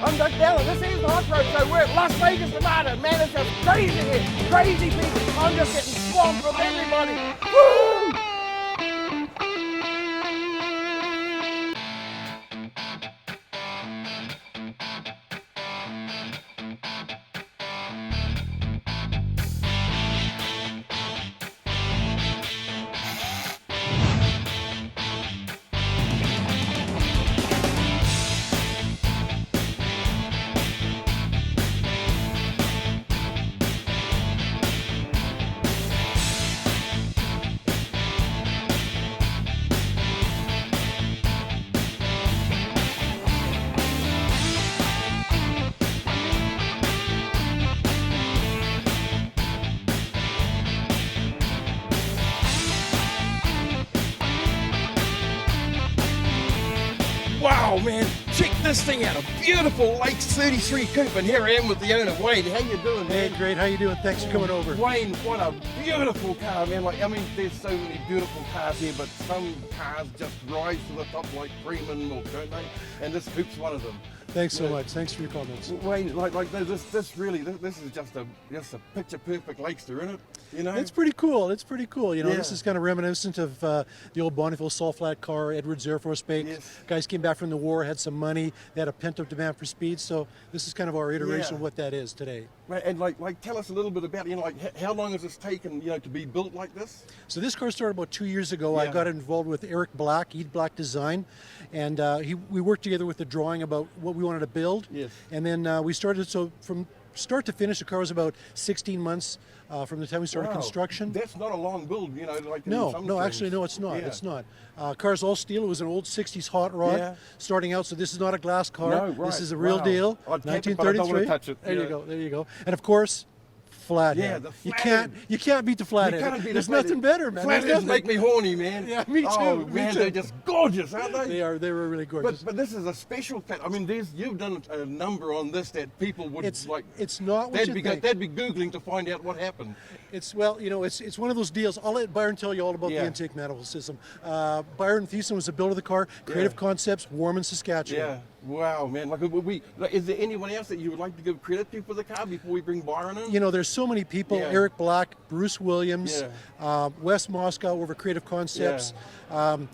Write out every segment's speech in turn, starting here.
I'm like, Della, this is the Hot Rod Show. We're at Las Vegas, Nevada. Man, it's just crazy here. Crazy people. I'm just getting swamped with everybody. Woo! Wow, man, check this thing out. A beautiful Lake 33 coupe, and here I am with the owner, Wayne. How you doing, man? Hey, great. How you doing? Thanks for coming over. Wayne, what a beautiful car, man. Like, I mean, there's so many beautiful cars here, but some cars just rise to the top like cream and milk, don't they? And this coupe's one of them. Thanks so much. Thanks for your comments. Wayne, this is just a picture perfect Lakester, isn't it? You know, It's pretty cool. It's pretty cool. You know, Yeah. this is kind of reminiscent of the old Bonneville Salt Flat car, Edwards Air Force Base. Yes. Guys came back from the war, had some money, they had a pent-up demand for speed. So this is kind of our iteration Yeah. of what that is today. Right, and like tell us a little bit about, you know, like how long has this taken, you know, to be built like this? So this car started about 2 years ago. I Yeah. got involved with Eric Black, Eat Black Design, and we worked together with the drawing about what we wanted to build. Yes. And then we started, so from start to finish, the car was about 16 months from the time we started Wow. construction. That's not a long build, you know, like in No, some no, things. actually, no, it's not. Yeah. It's not. Car's all steel. It was an old 60s hot rod Yeah. starting out, so this is not a glass car. No, right. This is a real Wow. deal. I'd tap it, but I don't wanna 1933. touch it. There Yeah. you go. There you go. And of course, flathead. Yeah, the You flathead. can't beat the flathead. You can't beat There's the flathead. nothing better, man. There's Flatheads nothing. make me horny, man. Yeah, me too, Oh, me man, too. they're just gorgeous, aren't they? They are. They were really gorgeous. But this is a special pet. I mean, you've done a number on this that people would it's like. it's not what you think. They'd be googling to find out what happened. It's, well, you know, it's one of those deals. I'll let Byron tell you all about Yeah. the intake manifold system. Byron Thiessen was the builder of the car. Creative Yeah. Concepts, Warman, Saskatchewan. Yeah. Wow, man. Like, is there anyone else that you would like to give credit to for the car before we bring Byron in? You know, there's so many people. Yeah. Eric Black, Bruce Williams, Wes Moscow over Creative Concepts,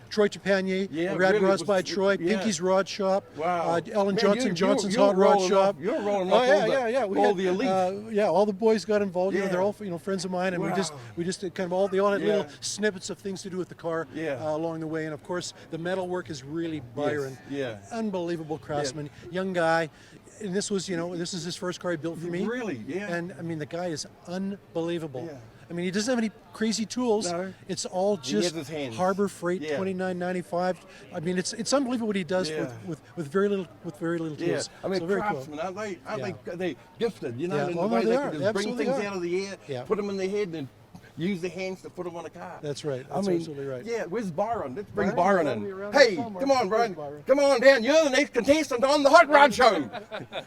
Troy Trepanier, Yeah, Rad really, Rods it by was- Troy, yeah. Pinky's Rod Shop, Wow. Ellen Man, Johnson, you're Johnson's Hot Rod rolling Shop. off- you're rolling Oh off yeah. We all had, the elite. yeah, all the boys got involved. You know, Yeah. they're all, you know, friends of mine, and Wow. we just did kind of all. They all had Yeah. little snippets of things to do with the car Yeah. along the way, and of course the metal work is really Byron. Yeah. Unbelievable craftsman, young guy. And this was, you know, this is his first car he built for me. Really? Yeah. And I mean, the guy is unbelievable. Yeah. I mean, he doesn't have any crazy tools. No. It's all He has just his hands. Harbor Freight, Yeah. $29.95. I mean, it's unbelievable what he does Yeah. with very little tools. Yeah, I mean, so very craftsmen, cool. aren't they? Aren't Yeah. they gifted? You know, Yeah. in the Oh, no, way they they are. can They just bring absolutely things are. out of the air, Yeah. put them in their head, and use their hands to put them on a car. That's right. I That's mean, absolutely right. Yeah, where's Byron? Let's bring Byron, Byron he's around in. here Hey, somewhere. come on, Byron. Where's Byron? Come on down. You're the next contestant on the Hot Rod Show.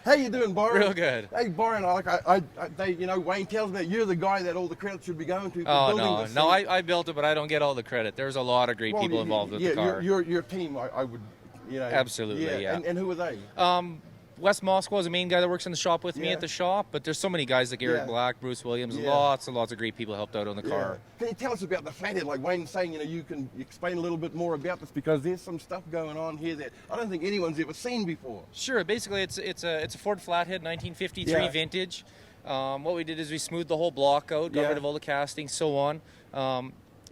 How you doing, Byron? Real good. Hey, Byron. You know, Wayne tells me that you're the guy that all the credit should be going to for Oh, building no. this No, thing. I built it, but I don't get all the credit. There's a lot of great Well, people involved with yeah, the car. Your team, I would, you know. Absolutely, yeah. And who are they? Wes Moscow is the main guy that works in the shop with me Yeah. at the shop, but there's so many guys like Eric Yeah. Black, Bruce Williams, Yeah. lots and lots of great people helped out on the car. Can you tell us about the flathead? Like Wayne's saying, you know, you can explain a little bit more about this because there's some stuff going on here that I don't think anyone's ever seen before. Sure, basically it's a Ford Flathead 1953 Yeah. vintage. What we did is we smoothed the whole block out, got Yeah. rid of all the castings, so on.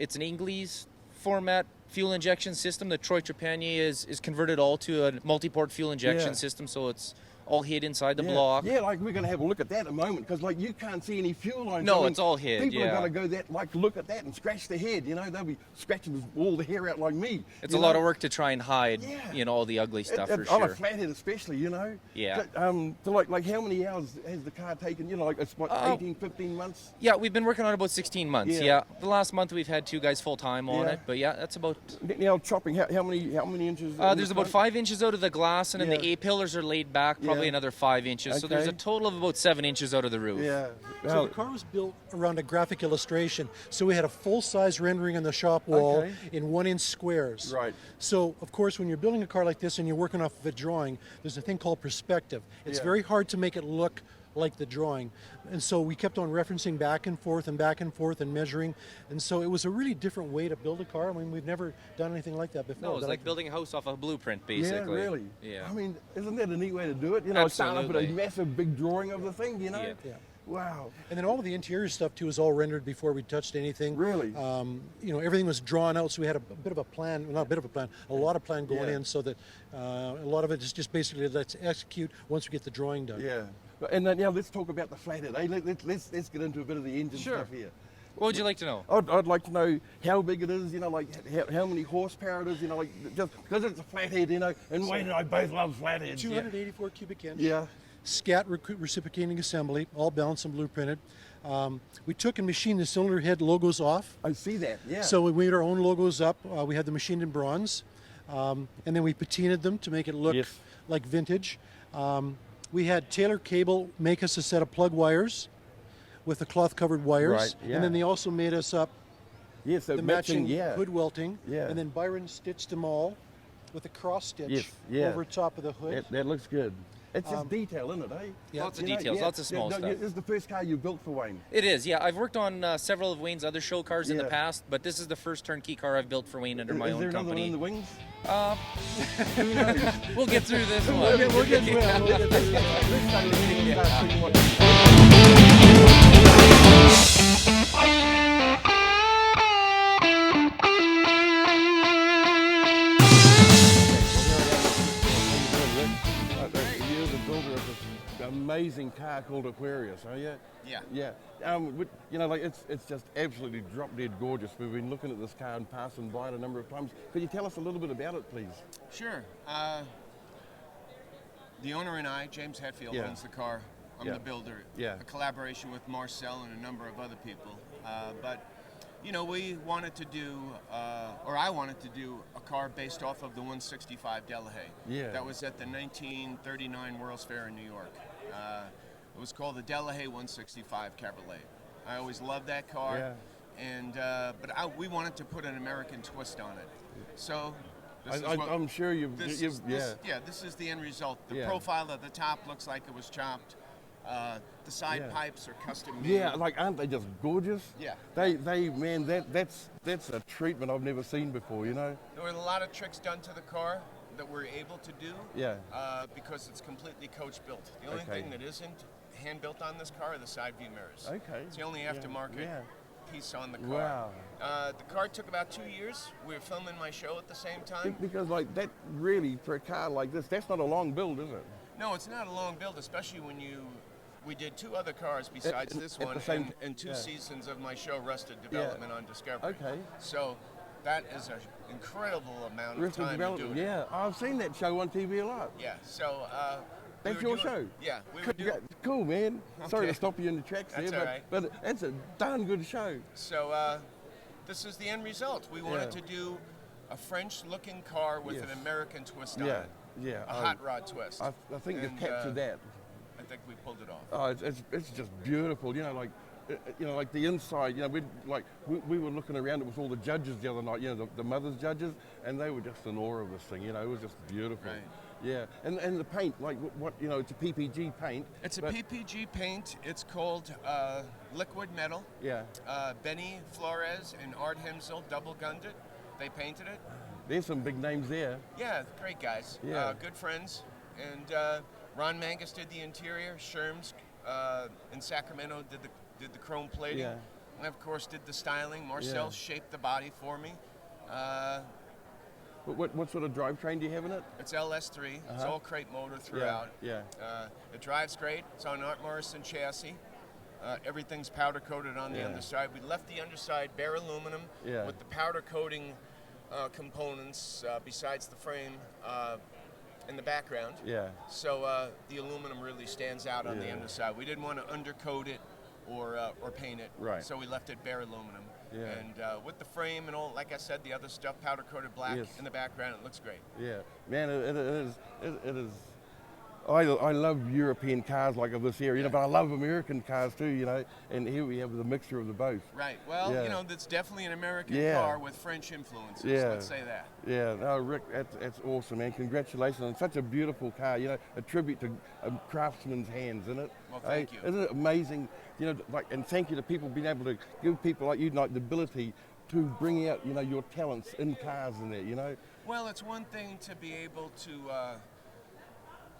It's an Ingles format fuel injection system. The Troy Trepanier is converted all to a multi-port fuel injection Yeah. system, so it's all hid inside the Yeah. block. Yeah, like we're going to have a look at that in a moment because like you can't see any fuel lines. No, I mean, it's all hid, People yeah. are going to go that like look at that and scratch their head. You know, they'll be scratching all the hair out like me. It's you a lot know? of work to try and hide, Yeah. you know, all the ugly stuff for On a sure. flathead especially, you know. Yeah. So like how many hours has the car taken? You know, like it's what 18, 15 months. Yeah, we've been working on it about 16 months. Yeah. Yeah. The last month we've had 2 guys full time on Yeah. it, but yeah, that's about. Now chopping, how many inches? in There's the about front? 5 inches out of the glass, and then Yeah. the A pillars are laid back probably probably another 5 inches. So there's a Okay. total of about 7 inches out of the roof. Yeah. So Well, the car was built around a graphic illustration. So we had a full-size rendering on the shop wall Okay. in 1-inch squares. Right. So, of course, when you're building a car like this and you're working off of a drawing, there's a thing called perspective. It's Yeah. very hard to make it look like the drawing. And so we kept on referencing back and forth and measuring. And so it was a really different way to build a car. I mean, we've never done anything like that before. No, it's but like building a house off a blueprint, basically. Yeah, really. Yeah. I mean, isn't that a neat way to do it? You know, start off with a Absolutely. massive big drawing of the thing, you know? Yeah. Yeah. Wow. And then all of the interior stuff too was all rendered before we touched anything. Really? You know, everything was drawn out, so we had a bit of a plan, well, not a bit of a plan, a lot of plan going Yeah. in, so that a lot of it is just basically let's execute once we get the drawing done. Yeah. And then now let's talk about the flathead. Hey, let's get into a bit of the engine Sure. stuff here. What would you like to know? I'd like to know how big it is, you know, like how many horsepower it is, you know, like just because it's a flathead, you know, and Wayne and I both love flatheads. 284 cubic inch. Yeah. Scat reciprocating assembly, all balanced and blueprinted. We took and machined the cylinder head logos off. I see that. Yeah. So we made our own logos up. We had them machined in bronze, and then we patinaed them to make it look Yes. like vintage. We had Taylor Cable make us a set of plug wires with the cloth-covered wires, Right, yeah. and then they also made us up yeah, so the matching yeah. hood welting, Yeah. and then Byron stitched them all with a cross stitch Yes, yeah. over top of the hood. That looks good. It's just detail, isn't it, eh? Yeah. Lots of You know, details, yeah. lots of small No, stuff. This is the first car you built for Wayne. It is, yeah. I've worked on several of Wayne's other show cars in the Yeah. past, but this is the first turnkey car I've built for Wayne under my is own there another one company. in the wings? We'll get through this one. We'll get through it. Let's start with the Yeah. start thinking what- You're the builder of this amazing car called Aquarius, are you? Yeah. Yeah. You know, like it's just absolutely drop dead gorgeous. We've been looking at this car and passing by it a number of times. Could you tell us a little bit about it, please? Sure. The owner and I, James Hetfield, Yeah. owns the car. I'm Yeah. the builder. Yeah. A collaboration with Marcel and a number of other people. But, you know, we wanted to do, or I wanted to do a car based off of the 165 Delahaye. Yeah. That was at the 1939 World's Fair in New York. It was called the Delahaye 165 Cabriolet. I always loved that car. Yeah. And, we wanted to put an American twist on it. So, this is what- I'm sure you've this is the end result. The Yeah. profile at the top looks like it was chopped. The side Yeah. pipes are custom made. Yeah, like aren't they just gorgeous? Yeah. They man, that's a treatment I've never seen before, you know? There were a lot of tricks done to the car that we're able to do. Yeah. Because it's completely coach built. The only Okay. thing that isn't hand built on this car are the side view mirrors. Okay. It's the only Yeah, aftermarket yeah. piece on the car. Wow. The car took about 2 years. We were filming my show at the same time. Because like that really for a car like this, that's not a long build, is it? No, it's not a long build, especially when we did 2 other cars besides this at one, the same- and 2 yeah. seasons of my show, Rusted Development on Discovery. Okay. So that is an incredible amount of Arrested time to Development. do it. Yeah, I've seen that show on TV a lot. Yeah. So we That's were your doing- show? Yeah. We were doing. Cool, man. Sorry to Okay. stop you in the tracks That's there, all right. but that's a darn good show. So this is the end result. We wanted Yeah. to do a French-looking car with an Yes. American twist on Yeah, it. yeah. A hot rod twist. I think you've And, captured that. I think we pulled it off. Oh, it's just beautiful. You know, like the inside. You know, we were looking around it with all the judges the other night. You know, the mother's judges, and they were just in awe of this thing. You know, it was just beautiful. Right. Yeah, and the paint, like what you know, it's a PPG paint. It's a but- PPG paint. It's called liquid metal. Yeah, Benny Flores and Art Himsel double gunned it. They painted it. there's some big names there. Yeah, great guys. Yeah. Good friends. And Ron Mangus did the interior. Sherms in Sacramento did the chrome plating. Yeah. And of course did the styling. Marcel Yeah. shaped the body for me. What sort of drivetrain do you have in it? It's LS3. It's Uh-huh. all crate motor throughout. Yeah. It drives great. It's on Art Morrison chassis. Everything's powder coated on the Yeah. underside. We left the underside bare aluminum Yeah. with the powder coating components besides the frame in the background. Yeah. So the aluminum really stands out on the Yeah. underside. We didn't want to undercoat it or paint it. Right. So we left it bare aluminum. Yeah. And with the frame and all, like I said, the other stuff powder coated black Yes. in the background, it looks great. Yeah, man, it is. I love European cars like of this area, but I love American cars too, and here we have the mixture of the both. Right. Well, Yeah. that's definitely an American Yeah. car with French influences. Yeah. Let's say that. Yeah, no, Rick, that's awesome, man. Congratulations on such a beautiful car, a tribute to a craftsman's hands, isn't it? Well, thank you. Isn't it amazing, and thank you to people being able to give people like you, like, the ability to bring out, your talents in cars and that. Well, it's one thing to be able to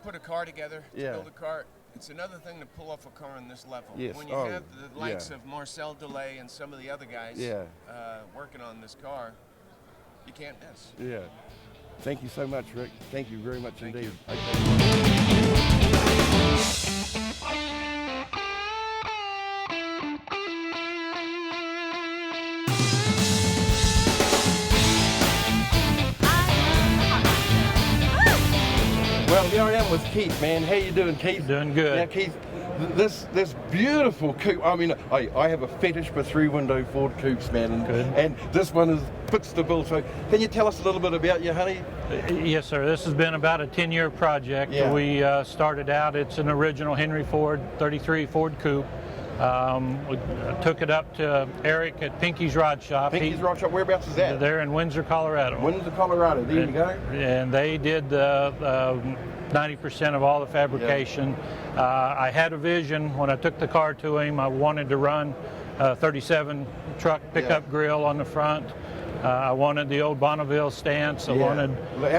put a car together, to Yeah. build a car. It's another thing to pull off a car on this level. Yes. When you Oh, have the likes yeah. of Marcel Delay and some of the other guys Yeah. working on this car, you can't miss. Yeah. Thank you so much, Rick. Thank you very much Thank indeed. you. Okay. Well, here I am with Keith, man. How you doing, Keith? Doing good. Now, Keith, this beautiful coupe. I mean, I have a fetish for three-window Ford coupes, man, and this one fits the bill. So, can you tell us a little bit about you, honey? Yes, sir. This has been about a 10-year project. Yeah. We started out, it's an original Henry Ford 33 Ford Coupe. We took it up to Eric at Pinky's Rod Shop. Pinky's Rod Shop, whereabouts is that? They're in Windsor, Colorado. Windsor, Colorado. There you go. And they did 90% of all the fabrication. I had a vision when I took the car to him. I wanted to run a 37 truck pickup grill on the front. I wanted the old Bonneville stance. I wanted.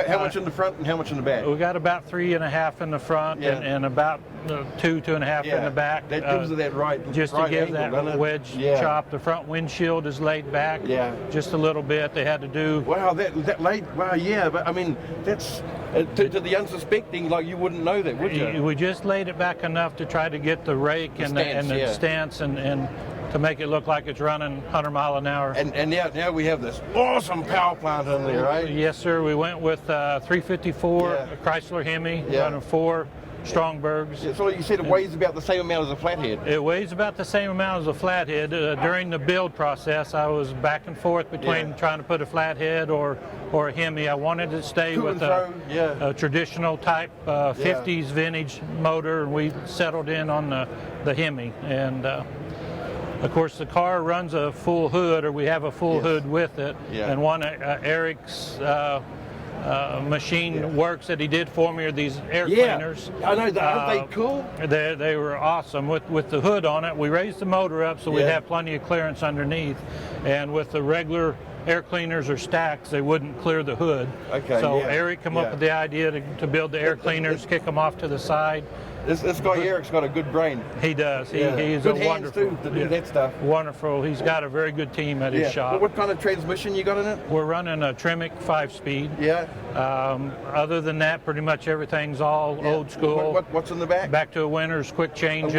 How much in the front and how much in the back? We got about 3.5 in the front and about 2.5 in the back. That gives it that right. Just right to give angle, that doesn't it? wedge chop. The front windshield is laid back. Yeah. Just a little bit. They had to do. Wow, that late. Wow, yeah, but I mean, that's to the unsuspecting, like you wouldn't know that, would you? We just laid it back enough to try to get the rake and the stance and to make it look like it's running 100 mile an hour. And now we have this awesome power plant in there, right? Yes, sir. We went with 354 Chrysler Hemi, running 4 Strongbergs. Yeah, so you said it weighs about the same amount as a flathead. It weighs about the same amount as a flathead. During the build process, I was back and forth between trying to put a flathead or a Hemi. I wanted to stay with a traditional type 50s vintage motor, and we settled in on the Hemi. And of course, the car runs a full hood, or we have a full hood with it. And one Eric's machine works that he did for me are these air cleaners. I know. Aren't they cool? They were awesome. With the hood on it, we raised the motor up so we'd have plenty of clearance underneath. And with the regular air cleaners or stacks, they wouldn't clear the hood. Okay. So Eric came up with the idea to build the air cleaners, kick them off to the side. This guy Eric's got a good brain. He does. He's good a hands wonderful too to do that stuff. Wonderful. He's got a very good team at his shop. What kind of transmission you got in it? We're running a Tremec 5-speed. Yeah. Other than that, pretty much everything's all old school. What's in the back? Back to a Winner's quick change.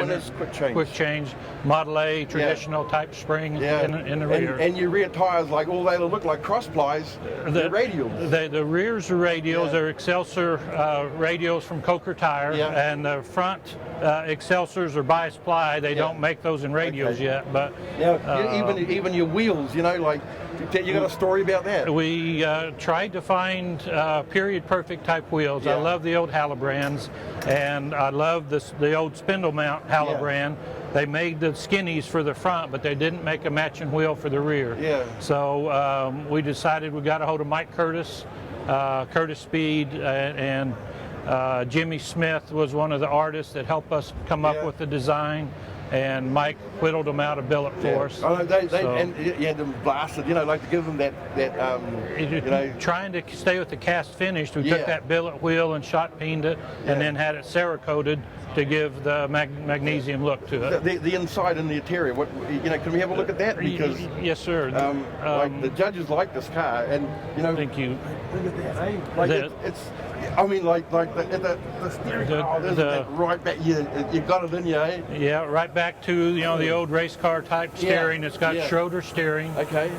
Quick change. Model A traditional type spring in the rear. And your rear tires, like all they look like cross plies. The radials. The rears are radials. They're Excelsior radials from Coker Tire, and the front Excelsiors are bias ply. They don't make those in radials yet, but even your wheels, you got a story about that? We tried to find period perfect type wheels. I love the old Halibrands, and I love the old spindle mount Halibrand. They made the skinnies for the front, but they didn't make a matching wheel for the rear. So we decided we got a hold of Mike Curtis, Curtis Speed, and Jimmy Smith was one of the artists that helped us come up with the design, and Mike whittled them out a billet for us. Oh, and you had them blasted, like to give them that Trying to stay with the cast finish, we took that billet wheel and shot peened it, and then had it Cerakoted to give the magnesium look to it. The inside and the interior, can we have a look at that? Because yes, sir. the judges like this car, and thank you. Look at that, eh? Like it's. I mean, like the steering. Right back. You got it in you, eh? Yeah, right back to the old race car type steering. It's got Schroeder steering. Okay.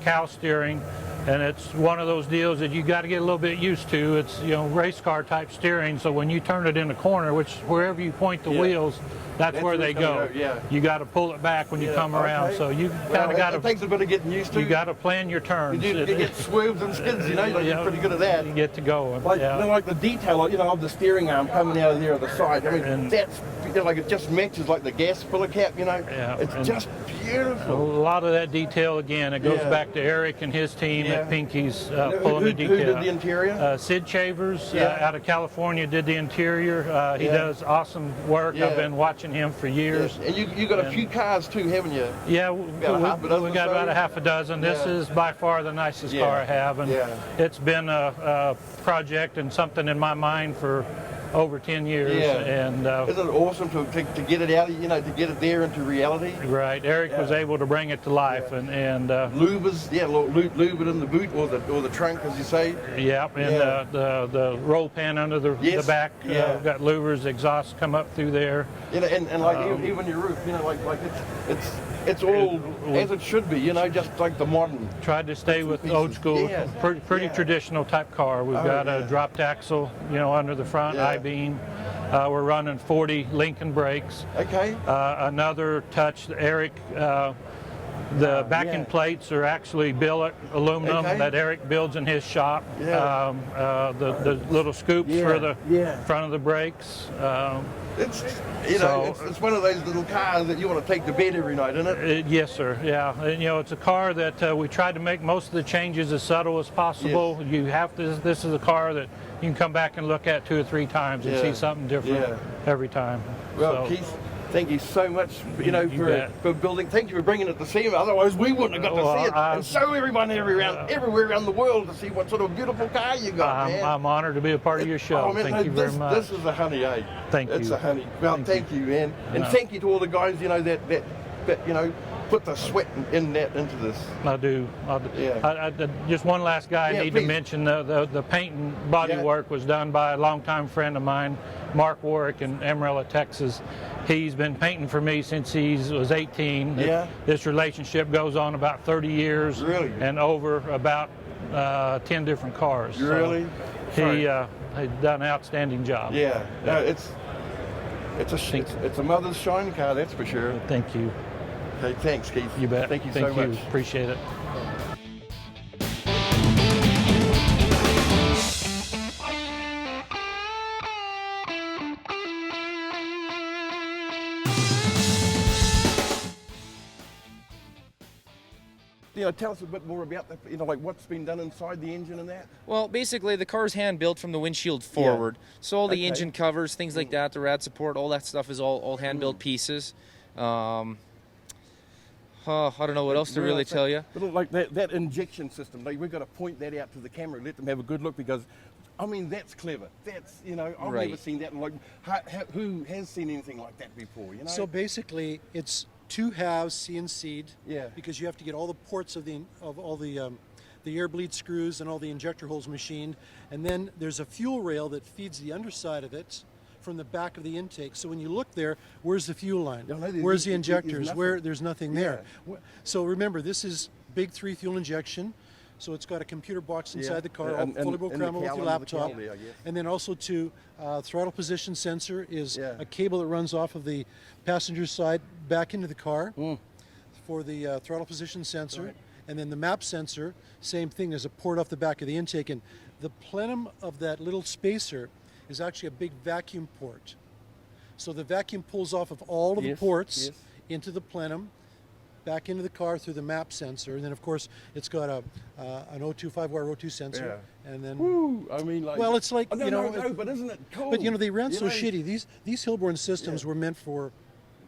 Cow steering. and it's one of those deals that you got to get a little bit used to. It's, you know, race car type steering, so when you turn it in the corner, which wherever you point the wheels, that's where they go. Yeah. You got to pull it back when you come around, Okay. so you Well, kind of got it takes a bit of getting used to. you got to plan your turns. You get swerves and skids, you know, like you're pretty good at that. You get to go. Like, like the detail, you know, of the steering arm coming out of there on the side. I mean, And- that's, you know, like it just matches like the gas filler cap, you know. Yeah, It's and- just A beautiful. lot of that detail, again, it goes Yeah. back to Eric and his team at Yeah. Pinky's Who- pulling the who detail. did the interior? Sid Chavers Yeah. out of California did the interior. He Yeah. does awesome work. Yeah. I've been watching him for years. And you got a few cars too, haven't you? Yeah, About a half a dozen we or got so? about a half a dozen. This Yeah. is by far the nicest Yeah. car I have, and Yeah. it's been a project and something in my mind for over 10 years. Yeah. And Isn't it awesome to get it out, you know, to get it there into reality? right, Eric was Yeah. able to bring it to life, and Lubers, yeah, lube it in the boot or the trunk, as you say. yeah, and Yeah. the roll pan under the Yes. back, Yeah. got louvers, exhaust come up through there. You know, and like even your roof, you know, like it's all as it should be, you know, just like the modern. Tried to stay with pieces. old school, Yes. pretty Yeah. traditional type car. We've Oh, got yeah. a dropped axle, you know, under the front, Yeah. I-beam. We're running 40 Lincoln brakes. Okay. Another touch, Eric, the backing yeah. plates are actually billet aluminum Okay. that Eric builds in his shop. Yeah. The little scoops Yeah, for the yeah. front of the brakes. It's you know, So- it's one of those little cars that you want to take to bed every night, isn't it? Yes, sir. Yeah, and, you know, it's a car that we tried to make most of the changes as subtle as possible. Yes. You have to. This is a car that you can come back and look at 2 or 3 times and Yeah. see something different Yeah. every time. Well, So, Keith, thank you so much, you know, You bet. for building. Thank you for bringing it to SEMA. Otherwise, we wouldn't have got to Well, see it and show everyone everywhere around the world to see what sort of beautiful car you got, man. I'm honored to be a part of your show. Oh, man, Thank no, you very this, much. This is a honey, eh? Thank It's you. a honey. Well, thank you, man. And thank you to all the guys, you know, that you know, put the sweat into this. I do. Yeah. Just one last guy Yeah, I need please. to mention. The paint and body Yeah. work was done by a longtime friend of mine, Mark Warwick in Amarillo, Texas. He's been painting for me since he was 18. Yeah. This relationship goes on about 30 years. Really? And over about 10 different cars. So Really? he done an outstanding job. Yeah. No, it's a mother's shine car, that's for sure. Thank you. Okay, thanks, Keith. You bet. Thank you so much. Appreciate it. You know, tell us a bit more about that, you know, like what's been done inside the engine and that. Well, basically, the car's hand built from the windshield forward. So all the Okay. engine covers, things like that, the rad support, all that stuff is all hand built pieces. I don't know what else to really tell you. But like that injection system, like we've got to point that out to the camera, let them have a good look because, I mean, that's clever. That's, you know, I've Right. never seen that. Like, who has seen anything like that before? You know. So basically, it's 2 halves CNC'd. Yeah. Because you have to get all the ports of all the air bleed screws and all the injector holes machined, and then there's a fuel rail that feeds the underside of it from the back of the intake. So when you look there, where's the fuel line? No, Where's the there's injectors? nothing. Where there's nothing there. So remember, this is big 3 fuel injection. So it's got a computer box inside Yeah. the car, And- fully and the programmable with your cowl under the laptop. cowl there, I guess. And then also throttle position sensor is Yeah. a cable that runs off of the passenger side back into the car for the throttle position sensor. Right. And then the map sensor, same thing, there's a port off the back of the intake. And the plenum of that little spacer is actually a big vacuum port. So the vacuum pulls off of all of the Yes, ports yes. into the plenum, back into the car through the map sensor. And then, of course, it's got an 025-wire O2 sensor. And then, Woo, I mean, like. well, it's like, Oh, no, you know, no, but isn't it cool? but you know, they ran You so know, shitty. These Hilborn systems were meant for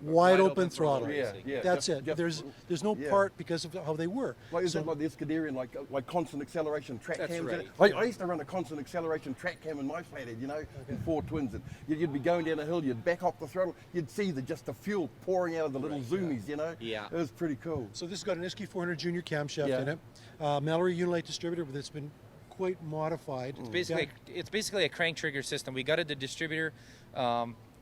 wide open throttle. Yeah, yeah. That's just- it. just- There's no yeah. part because of how they were. Like, is So- that like the Escuderian, like constant acceleration track That's cams? right. Like, I used to run a constant acceleration track cam in my flathead, you know, in 4 twins. And you'd be going down a hill, you'd back off the throttle, you'd see just the fuel pouring out of the little zoomies, you know? Yeah. It was pretty cool. So this has got an Isky 400 Junior camshaft Yeah. in it. Mallory Unilite distributor that's been quite modified. It's basically a crank trigger system. We gutted the distributor,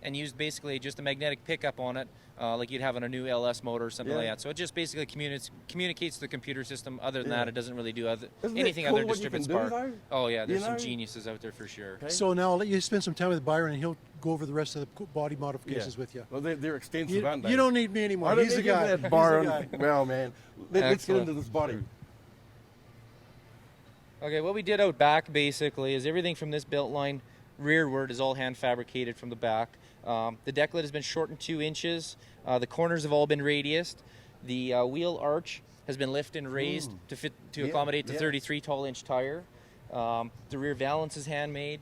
and used basically just a magnetic pickup on it, like you'd have on a new LS motor or something like that. So it just basically communicates to the computer system. Other than that, it doesn't really do anything other than distribute spark. Oh yeah, there's some geniuses out there for sure. Okay. So now I'll let you spend some time with Byron, and he'll go over the rest of the body modifications with you. Well, they're extensive, aren't they? You don't need me anymore. I don't He's need the guy. that, Byron. Well, man, let's get into this body. Okay, what we did out back basically is everything from this belt line rearward is all hand fabricated from the back. The deck lid has been shortened 2 inches. The corners have all been radiused. The wheel arch has been lifted and raised to accommodate the 33 tall inch tire. The rear valance is handmade.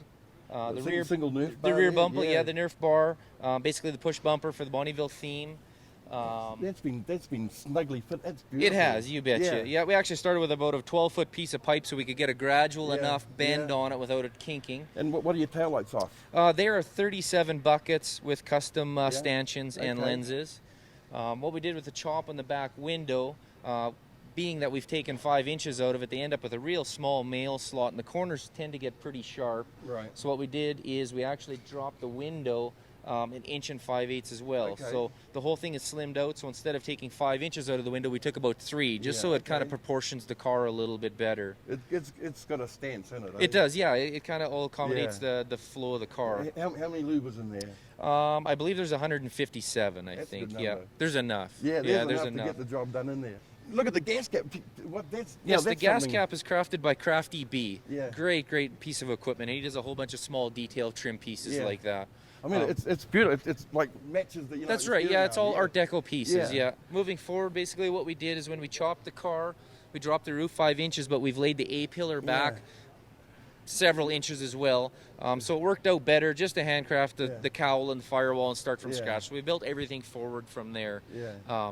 The rear single Nerf the bar rear there, bumper, the Nerf bar, basically the push bumper for the Bonneville theme. That's been snugly fit. That's beautiful. It has, you betcha. Yeah, we actually started with about a 12-foot piece of pipe so we could get a gradual enough bend on it without it kinking. And what are your taillights off? There are 37 buckets with custom stanchions and lenses. What we did with the chop on the back window, being that we've taken 5 inches out of it, they end up with a real small mail slot, and the corners tend to get pretty sharp. Right. So what we did is we actually dropped the window 1 inch and 5/8 as well. Okay. So the whole thing is slimmed out. So instead of taking 5 inches out of the window, we took about 3, just so it kind of proportions the car a little bit better. It's got a stance in it. It does, yeah. It kind of all accommodates the flow of the car. How many lubers in there? I believe there's 157. I That's a think. good Yeah, number. there's enough. Yeah, there's enough to get the job done in there. Look at the gas cap. Yes, the gas something. cap is crafted by Crafty B. Yeah. Great piece of equipment. And he does a whole bunch of small detail trim pieces like that. I mean, it's beautiful. It's like matches the. That's right. Yeah, it's all Art Deco pieces. Yeah. Moving forward, basically what we did is when we chopped the car, we dropped the roof 5 inches, but we've laid the A-pillar back several inches as well. So it worked out better just to handcraft the cowl and the firewall and start from scratch. So we built everything forward from there.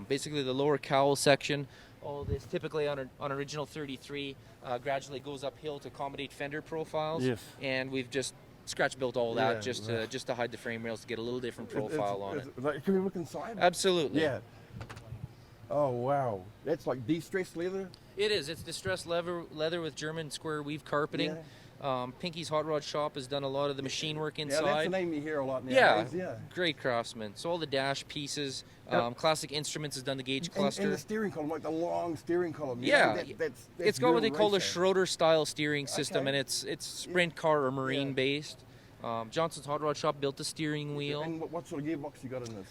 Basically the lower cowl section, all this typically on original 33 gradually goes uphill to accommodate fender profiles. Yes. And we've just scratch built all that just to hide the frame rails to get a little different profile on it. Can we look inside? Absolutely. Yeah. Oh wow, that's like de-stressed leather. It is. It's distressed leather with German square weave carpeting. Pinky's Hot Rod Shop has done a lot of the machine work inside. Yeah, that's the name you hear a lot nowadays. Yeah. Great craftsman. So all the dash pieces, Classic Instruments has done the gauge cluster. And the steering column, like the long steering column. That's it's got what they call a racing. Schroeder style steering system, and it's sprint car or marine based. Johnson's Hot Rod Shop built the steering wheel. And what sort of gearbox you got in this?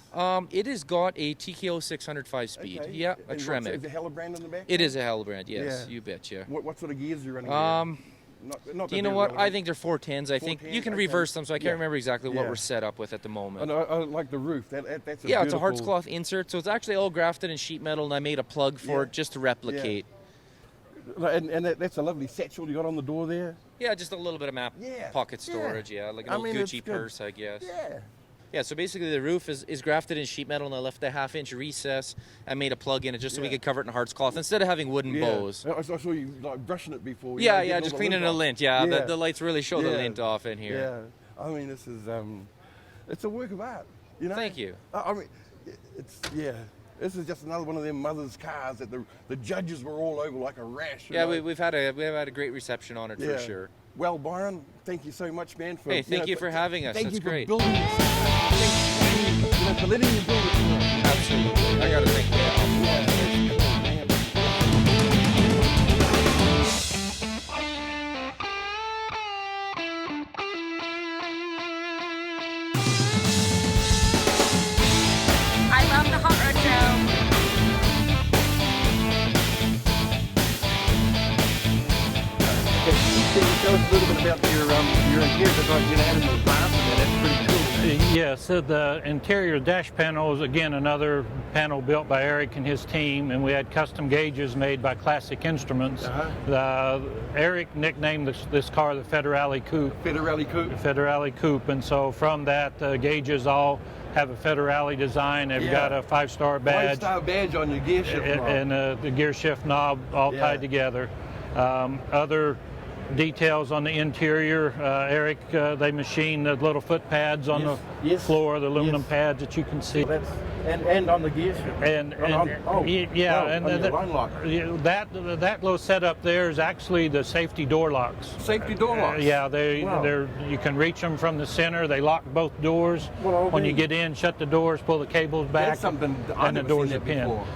It has got a TKO 600 5-speed. Okay. Yeah, a And Tremec. Is it Hillebrand in the back? It is a Hillebrand, yes. Yeah. You betcha. What sort of gears are you running? Not You know what? I think they're 410s. I think you can reverse them, so I can't remember exactly what we're set up with at the moment. And I like the roof. That's a it's a beautiful... hards cloth insert, so it's actually all grafted in sheet metal, and I made a plug for it just to replicate. And that's a lovely satchel you got on the door there. Yeah, just a little bit of map pocket storage, like an old Gucci purse, I guess. Yeah, so basically the roof is grafted in sheet metal, and I left a 1/2 inch recess and made a plug in it just so we could cover it in hards cloth instead of having wooden bows. I saw you like brushing it before. Just cleaning the lint. The lights really show the lint off in here. Yeah, I mean this is it's a work of art. You know. Thank you. I mean, it's This is just another one of them mother's cars that the judges were all over like a rash. Yeah, we've had a great reception on it for sure. Well, Byron, thank you so much, man. For thank you for having us. Thank That's you for great. building this. Thank you for letting me build it. Absolutely. I got to thank you. I love the Hot Rod Show. Can you tell us a little bit about your interior? Because I get out in the glass and that's pretty cool. Yes, so the interior dash panel is again another panel built by Eric and his team, and we had custom gauges made by Classic Instruments. Eric nicknamed this car the Federale Coupe. Federale Coupe. Federale Coupe, and so from that, gauges all have a Federale design. They've got a 5-star badge. 5-star badge on your gear shift knob. And the gear shift knob all tied together. Other details on the interior. Eric, they machine the little foot pads on the floor, the aluminum pads that you can see. And on the gear shift. And that little setup there is actually the safety door locks. Safety door locks. They're you can reach them from the center. They lock both doors. When you get in, shut the doors, pull the cables back, That's something I've and the never doors seen are that pinned. before.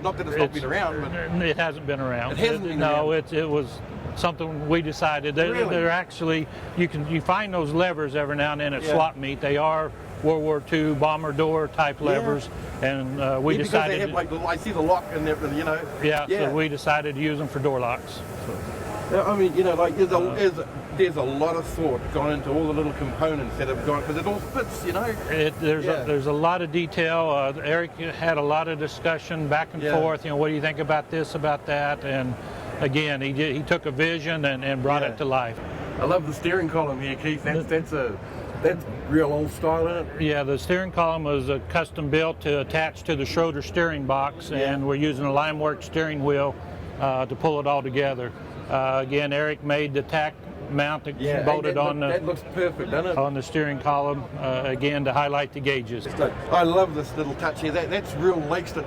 Not that it's not been around, but it hasn't been around. It hasn't been No, around. it was something we decided. Really? They're actually you find those levers every now and then at swap meet. They are World War II bomber door type levers, and we because decided. they have like I see the lock in there, you know. So we decided to use them for door locks. I mean, you know, like there's a lot of thought gone into all the little components that have gone because it all fits, you know. There's a lot of detail. Eric had a lot of discussion back and forth. You know, what do you think about this, about that? And again, he took a vision and brought it to life. I love the steering column here, Keith. That's real old style, isn't it? Yeah, the steering column was custom built to attach to the Schroeder steering box, and we're using a Limeworks steering wheel to pull it all together. Again, Eric made the tack mount that bolted that looks perfect, doesn't it? on the steering column, again to highlight the gauges. I love this little touch here. That's real Lakester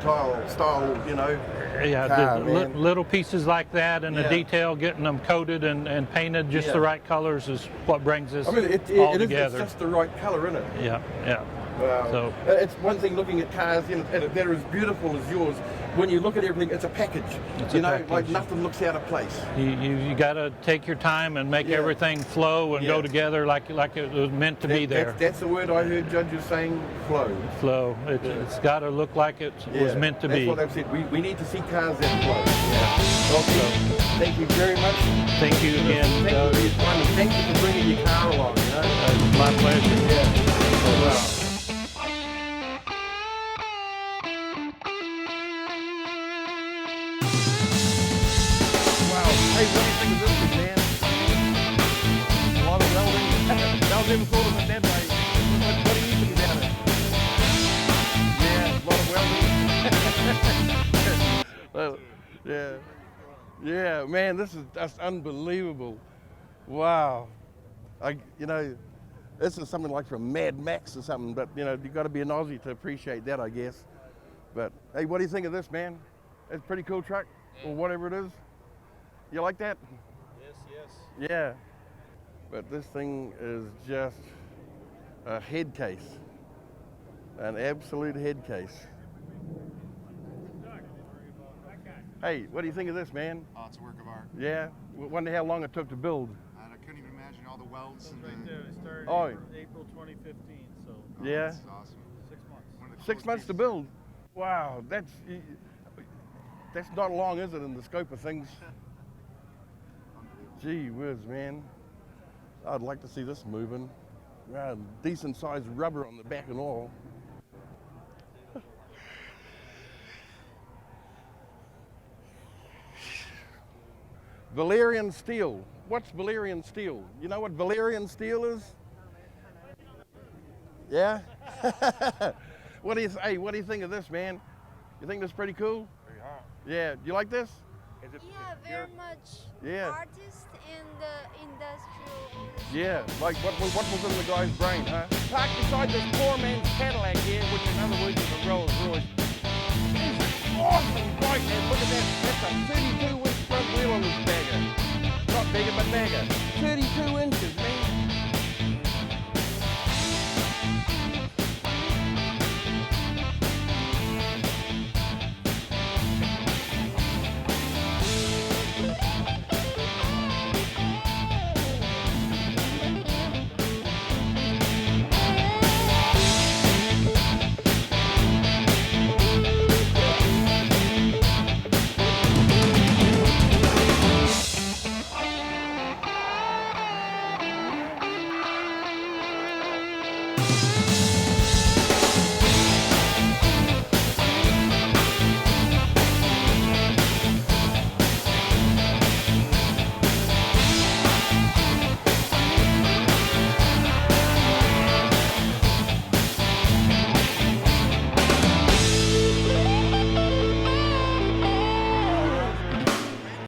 style, you know. Yeah, car, little pieces like that and the detail, getting them coated and painted just the right colors is what brings us I mean, all it's together. just the right color, isn't it? Yeah. Wow. So it's one thing looking at cars, you know, that are as beautiful as yours. When you look at everything, it's a package. Like nothing looks out of place. You got to take your time and make everything flow and go together like it was meant to be there. That's the word I heard judges saying, flow. Flow. It's got to look like it was meant to be. That's what they've said. We need to see cars that flow. Okay. Thank you very much. Thank you again. Thank you for your time, and thank you for bringing your car along. You know? It's my pleasure. Wow. Hey, what do you think of this thing, man? A lot of welding. That was even cooler than that, mate. Like, what are you thinking down it? Yeah, a lot of welding. Yeah, man, that's unbelievable. Wow. This is something like from Mad Max or something, but you got to be an Aussie to appreciate that, I guess. But hey, what do you think of this, man? It's a pretty cool truck, or whatever it is. You like that? Yes. Yeah. But this thing is just a head case. An absolute head case. Hey, what do you think of this, man? Oh, it's a work of art. Yeah? Wonder how long it took to build. I couldn't even imagine all the welds and Right the... there. It started Oh. in April 2015, so Yeah? That's awesome. 6 months. One of the 6 coolest months to pieces. build. Wow, that's not long, is it, in the scope of things? Gee whiz, man. I'd like to see this moving. Decent sized rubber on the back and all. Valerian steel. What's Valerian steel? You know what Valerian steel is? Yeah? What do you think of this, man? You think this is pretty cool? Very hot. Yeah. Do you like this? Yeah, very much Yeah. artist and industrial. Yeah. Like what was in the guy's brain, huh? Park beside this poor man's